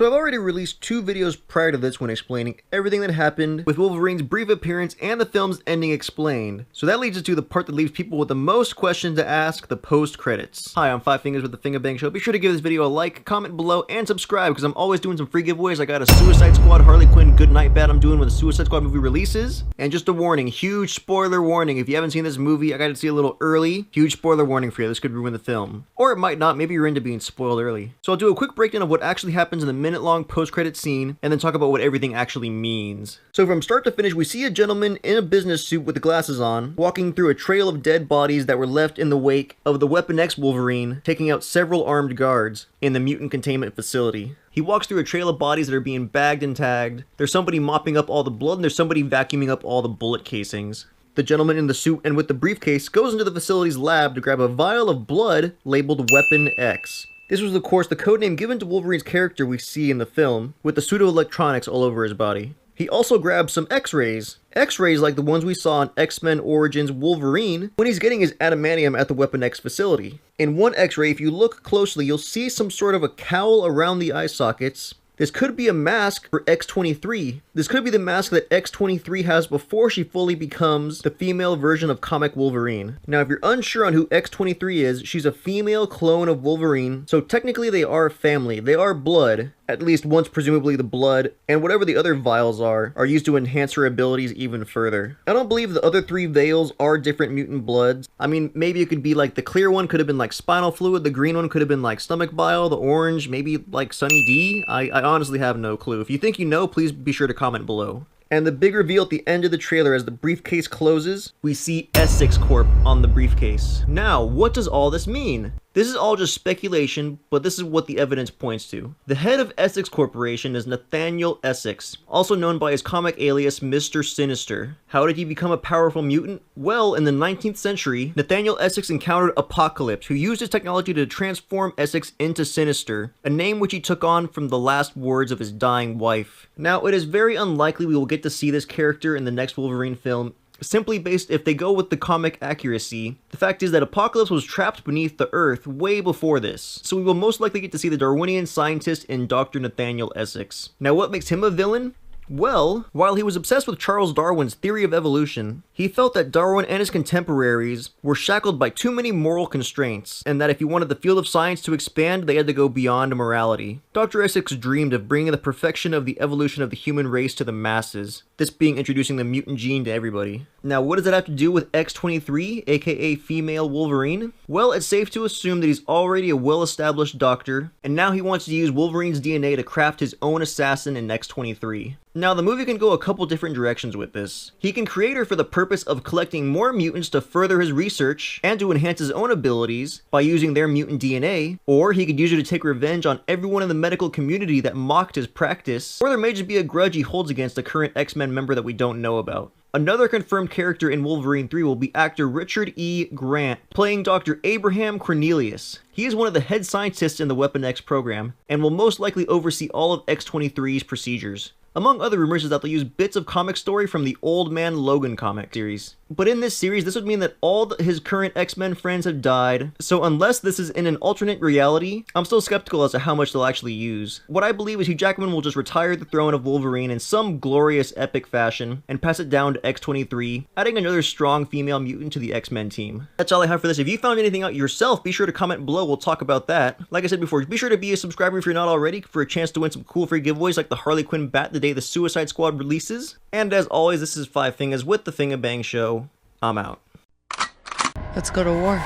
So I've already released 2 videos prior to this when explaining everything that happened with Wolverine's brief appearance and the film's ending explained. So that leads us to the part that leaves people with the most questions to ask, the post-credits. Hi, I'm 5 Fingers with the Finger Bang Show. Be sure to give this video a like, comment below, and subscribe because I'm always doing some free giveaways. I got a Suicide Squad Harley Quinn Good Night Bat I'm doing when the Suicide Squad movie releases. And just a warning, huge spoiler warning. If you haven't seen this movie, I got to see it a little early. Huge spoiler warning for you. This could ruin the film. Or it might not. Maybe you're into being spoiled early. So I'll do a quick breakdown of what actually happens in the minute-long post-credit scene, and then talk about what everything actually means. So from start to finish, we see a gentleman in a business suit with the glasses on, walking through a trail of dead bodies that were left in the wake of the Weapon X Wolverine, taking out several armed guards in the mutant containment facility. He walks through a trail of bodies that are being bagged and tagged. There's somebody mopping up all the blood, and there's somebody vacuuming up all the bullet casings. The gentleman in the suit and with the briefcase goes into the facility's lab to grab a vial of blood labeled Weapon X. This was, of course, the codename given to Wolverine's character we see in the film, with the pseudo-electronics all over his body. He also grabs some X-rays. X-rays like the ones we saw in X-Men Origins Wolverine when he's getting his adamantium at the Weapon X facility. In one X-ray, if you look closely, you'll see some sort of a cowl around the eye sockets. This could be a mask for X-23. This could be the mask that X-23 has before she fully becomes the female version of comic Wolverine. Now, if you're unsure on who X-23 is, she's a female clone of Wolverine, so technically they are family. They are blood, at least once presumably the blood, and whatever the other vials are used to enhance her abilities even further. I don't believe the other 3 vials are different mutant bloods. I mean, maybe it could be like the clear one could have been like spinal fluid, the green one could have been like stomach bile, the orange maybe like Sunny D. I honestly have no clue. If you think you know, please be sure to comment below. And the big reveal at the end of the trailer as the briefcase closes, we see Essex Corp on the briefcase. Now, what does all this mean? This is all just speculation, but this is what the evidence points to. The head of Essex Corporation is Nathaniel Essex, also known by his comic alias Mr. Sinister. How did he become a powerful mutant? Well, in the 19th century, Nathaniel Essex encountered Apocalypse, who used his technology to transform Essex into Sinister, a name which he took on from the last words of his dying wife. Now, it is very unlikely we will get to see this character in the next Wolverine film, simply based if they go with the comic accuracy. The fact is that Apocalypse was trapped beneath the earth way before this, so we will most likely get to see the Darwinian scientist in Dr. Nathaniel Essex. Now, what makes him a villain? Well, while he was obsessed with Charles Darwin's theory of evolution, he felt that Darwin and his contemporaries were shackled by too many moral constraints, and that if he wanted the field of science to expand, they had to go beyond morality. Dr. Essex dreamed of bringing the perfection of the evolution of the human race to the masses, this being introducing the mutant gene to everybody. Now, what does that have to do with X-23, aka female Wolverine? Well, it's safe to assume that he's already a well-established doctor, and now he wants to use Wolverine's DNA to craft his own assassin in X-23. Now, the movie can go a couple different directions with this. He can create her for the purpose of collecting more mutants to further his research and to enhance his own abilities by using their mutant DNA, or he could use her to take revenge on everyone in the medical community that mocked his practice, or there may just be a grudge he holds against a current X-Men member that we don't know about. Another confirmed character in Wolverine 3 will be actor Richard E. Grant, playing Dr. Abraham Cornelius. He is one of the head scientists in the Weapon X program, and will most likely oversee all of X-23's procedures. Among other rumors is that they'll use bits of comic story from the Old Man Logan comic series. But in this series, this would mean that all his current X-Men friends have died, so unless this is in an alternate reality, I'm still skeptical as to how much they'll actually use. What I believe is Hugh Jackman will just retire the throne of Wolverine in some glorious epic fashion, and pass it down to X-23, adding another strong female mutant to the X-Men team. That's all I have for this. If you found anything out yourself, be sure to comment below, we'll talk about that. Like I said before, be sure to be a subscriber if you're not already, for a chance to win some cool free giveaways like the Harley Quinn bat the day the Suicide Squad releases. And as always, this is 5 Fingers with the Finger Bang Show. I'm out. Let's go to war.